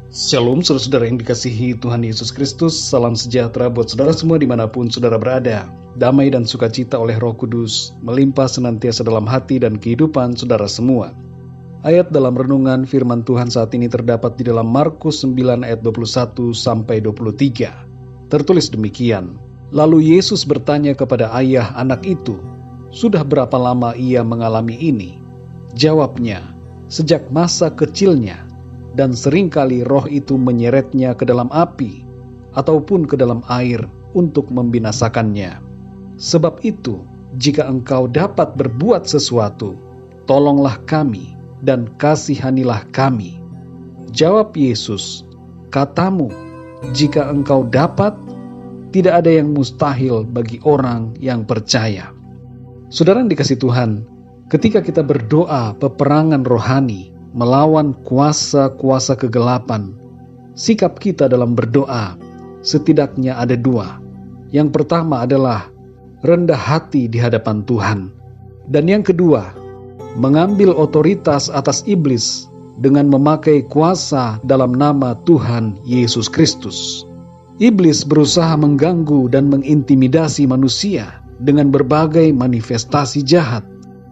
Shalom saudara-saudara yang dikasihi Tuhan Yesus Kristus. Salam sejahtera buat saudara semua dimanapun saudara berada. Damai dan sukacita oleh Roh Kudus melimpah senantiasa dalam hati dan kehidupan saudara semua. Ayat dalam renungan firman Tuhan saat ini terdapat di dalam Markus 9 ayat 21 sampai 23. Tertulis demikian. Lalu Yesus bertanya kepada ayah anak itu, "Sudah berapa lama ia mengalami ini?" Jawabnya, "Sejak masa kecilnya, dan seringkali roh itu menyeretnya ke dalam api ataupun ke dalam air untuk membinasakannya. Sebab itu, jika engkau dapat berbuat sesuatu, tolonglah kami dan kasihanilah kami." Jawab Yesus, "Katamu, jika engkau dapat, tidak ada yang mustahil bagi orang yang percaya." Saudara yang dikasihi Tuhan, ketika kita berdoa peperangan rohani melawan kuasa-kuasa kegelapan, sikap kita dalam berdoa setidaknya ada dua. Yang pertama adalah rendah hati di hadapan Tuhan, dan yang kedua, mengambil otoritas atas iblis dengan memakai kuasa dalam nama Tuhan Yesus Kristus. Iblis berusaha mengganggu dan mengintimidasi manusia dengan berbagai manifestasi jahat,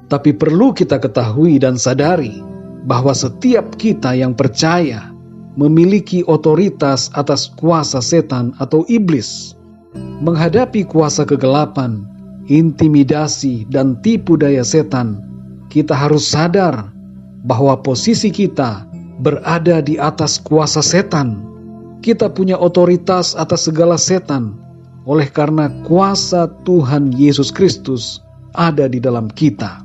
tapi perlu kita ketahui dan sadari bahwa setiap kita yang percaya memiliki otoritas atas kuasa setan atau iblis. Menghadapi kuasa kegelapan, intimidasi, dan tipu daya setan, kita harus sadar bahwa posisi kita berada di atas kuasa setan. Kita punya otoritas atas segala setan, oleh karena kuasa Tuhan Yesus Kristus ada di dalam kita.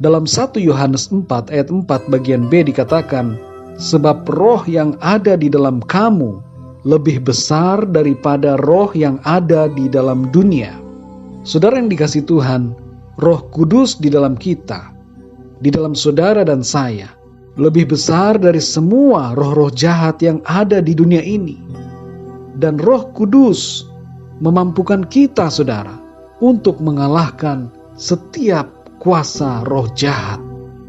Dalam 1 Yohanes 4 ayat 4 bagian B dikatakan, "Sebab roh yang ada di dalam kamu lebih besar daripada roh yang ada di dalam dunia." Saudara yang dikasihi Tuhan, Roh Kudus di dalam kita, di dalam saudara dan saya, lebih besar dari semua roh-roh jahat yang ada di dunia ini. Dan Roh Kudus memampukan kita, saudara, untuk mengalahkan setiap kuasa roh jahat.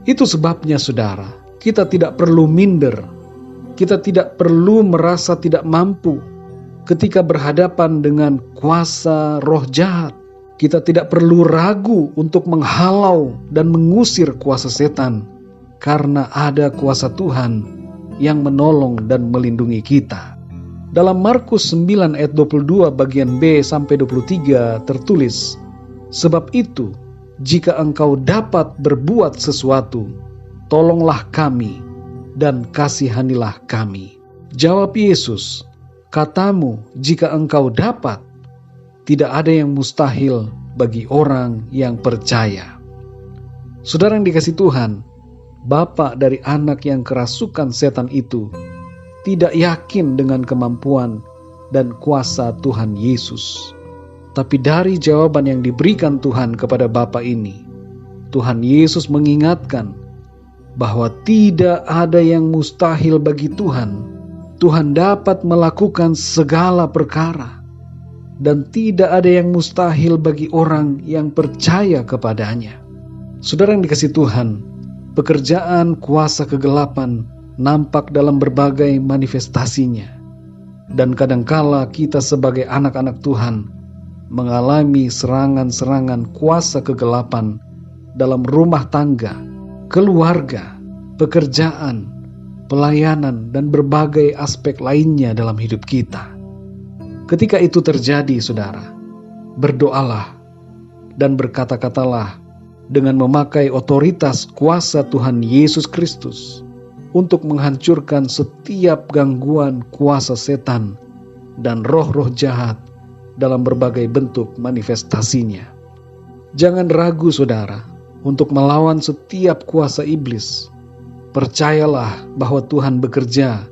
Itu sebabnya, saudara, kita tidak perlu minder. Kita tidak perlu merasa tidak mampu ketika berhadapan dengan kuasa roh jahat. Kita tidak perlu ragu untuk menghalau dan mengusir kuasa setan, karena ada kuasa Tuhan yang menolong dan melindungi kita. Dalam Markus 9 ayat 22 bagian B sampai 23 tertulis, "Sebab itu, jika engkau dapat berbuat sesuatu, tolonglah kami dan kasihanilah kami." Jawab Yesus, "Katamu, jika engkau dapat, tidak ada yang mustahil bagi orang yang percaya." Saudara yang dikasihi Tuhan, bapak dari anak yang kerasukan setan itu tidak yakin dengan kemampuan dan kuasa Tuhan Yesus. Tapi dari jawaban yang diberikan Tuhan kepada Bapa ini, Tuhan Yesus mengingatkan bahwa tidak ada yang mustahil bagi Tuhan. Tuhan dapat melakukan segala perkara, dan tidak ada yang mustahil bagi orang yang percaya kepadanya. Saudara yang dikasihi Tuhan, pekerjaan kuasa kegelapan nampak dalam berbagai manifestasinya, dan kadangkala kita sebagai anak-anak Tuhan mengalami serangan-serangan kuasa kegelapan dalam rumah tangga, keluarga, pekerjaan, pelayanan, dan berbagai aspek lainnya dalam hidup kita. Ketika itu terjadi, saudara, berdoalah dan berkata-katalah dengan memakai otoritas kuasa Tuhan Yesus Kristus untuk menghancurkan setiap gangguan kuasa setan dan roh-roh jahat dalam berbagai bentuk manifestasinya. Jangan ragu, saudara, untuk melawan setiap kuasa iblis. Percayalah bahwa Tuhan bekerja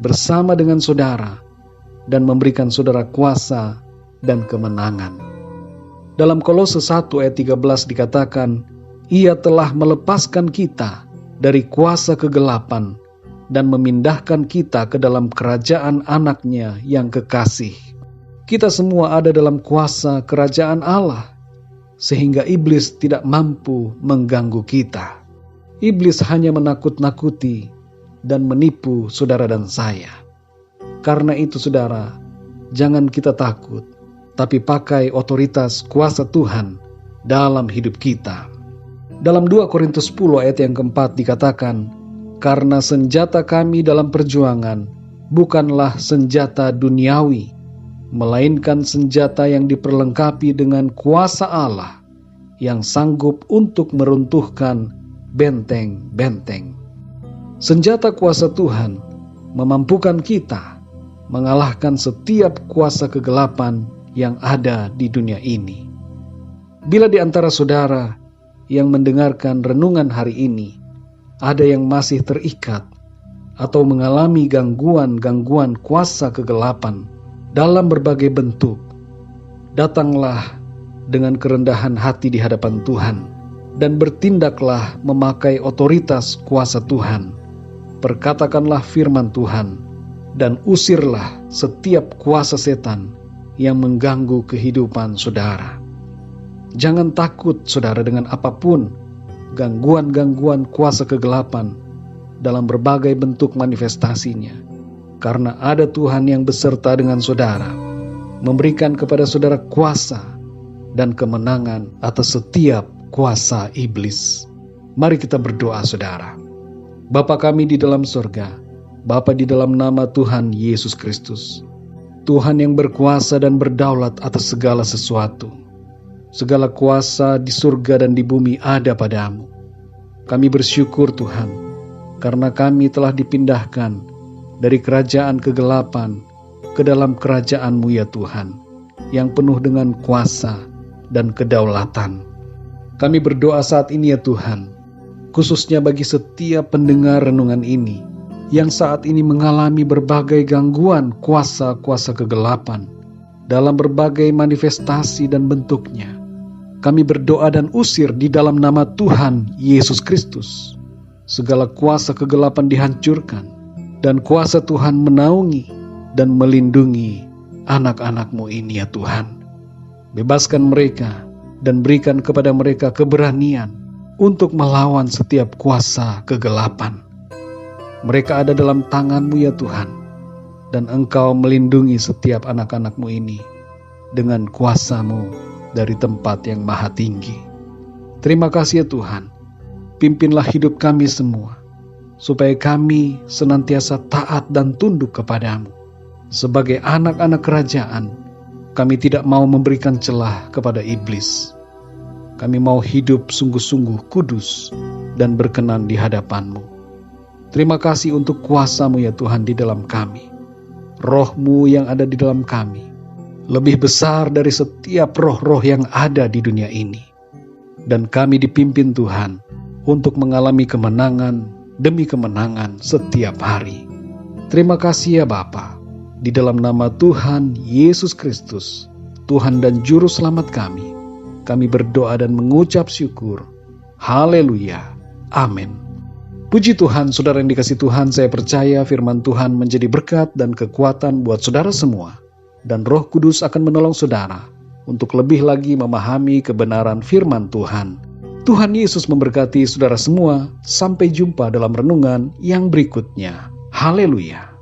bersama dengan saudara dan memberikan saudara kuasa dan kemenangan. Dalam Kolose 1 ayat 13 dikatakan, "Ia telah melepaskan kita dari kuasa kegelapan dan memindahkan kita ke dalam kerajaan Anak-Nya yang kekasih." Kita semua ada dalam kuasa kerajaan Allah, sehingga iblis tidak mampu mengganggu kita. Iblis hanya menakut-nakuti dan menipu saudara dan saya. Karena itu saudara, jangan kita takut, tapi pakai otoritas kuasa Tuhan dalam hidup kita. Dalam 2 Korintus 10 ayat yang keempat dikatakan, karena senjata kami dalam perjuangan bukanlah senjata duniawi, melainkan senjata yang diperlengkapi dengan kuasa Allah yang sanggup untuk meruntuhkan benteng-benteng. Senjata kuasa Tuhan memampukan kita mengalahkan setiap kuasa kegelapan yang ada di dunia ini. Bila di antara saudara yang mendengarkan renungan hari ini ada yang masih terikat atau mengalami gangguan-gangguan kuasa kegelapan dalam berbagai bentuk, datanglah dengan kerendahan hati di hadapan Tuhan dan bertindaklah memakai otoritas kuasa Tuhan. Perkatakanlah firman Tuhan dan usirlah setiap kuasa setan yang mengganggu kehidupan saudara. Jangan takut saudara dengan apapun gangguan-gangguan kuasa kegelapan dalam berbagai bentuk manifestasinya, karena ada Tuhan yang beserta dengan saudara, memberikan kepada saudara kuasa dan kemenangan atas setiap kuasa iblis. Mari kita berdoa saudara. Bapa kami di dalam surga, Bapa di dalam nama Tuhan Yesus Kristus, Tuhan yang berkuasa dan berdaulat atas segala sesuatu. Segala kuasa di surga dan di bumi ada padamu. Kami bersyukur Tuhan, karena kami telah dipindahkan dari kerajaan kegelapan ke dalam kerajaan-Mu ya Tuhan, yang penuh dengan kuasa dan kedaulatan. Kami berdoa saat ini ya Tuhan, khususnya bagi setiap pendengar renungan ini, yang saat ini mengalami berbagai gangguan kuasa-kuasa kegelapan dalam berbagai manifestasi dan bentuknya. Kami berdoa dan usir di dalam nama Tuhan Yesus Kristus. Segala kuasa kegelapan dihancurkan, dan kuasa Tuhan menaungi dan melindungi anak-anak-Mu ini ya Tuhan. Bebaskan mereka dan berikan kepada mereka keberanian untuk melawan setiap kuasa kegelapan. Mereka ada dalam tangan-Mu ya Tuhan, dan Engkau melindungi setiap anak-anak-Mu ini dengan kuasa-Mu dari tempat yang maha tinggi. Terima kasih ya Tuhan, pimpinlah hidup kami semua, supaya kami senantiasa taat dan tunduk kepadamu. Sebagai anak-anak kerajaan, kami tidak mau memberikan celah kepada iblis. Kami mau hidup sungguh-sungguh kudus dan berkenan di hadapan-Mu. Terima kasih untuk kuasa-Mu ya Tuhan di dalam kami. Roh-Mu yang ada di dalam kami lebih besar dari setiap roh-roh yang ada di dunia ini. Dan kami dipimpin Tuhan untuk mengalami kemenangan demi kemenangan setiap hari. Terima kasih ya Bapa, di dalam nama Tuhan Yesus Kristus, Tuhan dan Juru Selamat kami berdoa dan mengucap syukur. Haleluya. Amin. Puji Tuhan, saudara yang dikasihi Tuhan, saya percaya firman Tuhan menjadi berkat dan kekuatan buat saudara semua. Dan Roh Kudus akan menolong saudara untuk lebih lagi memahami kebenaran firman Tuhan. Tuhan Yesus memberkati saudara semua. Sampai jumpa dalam renungan yang berikutnya. Haleluya.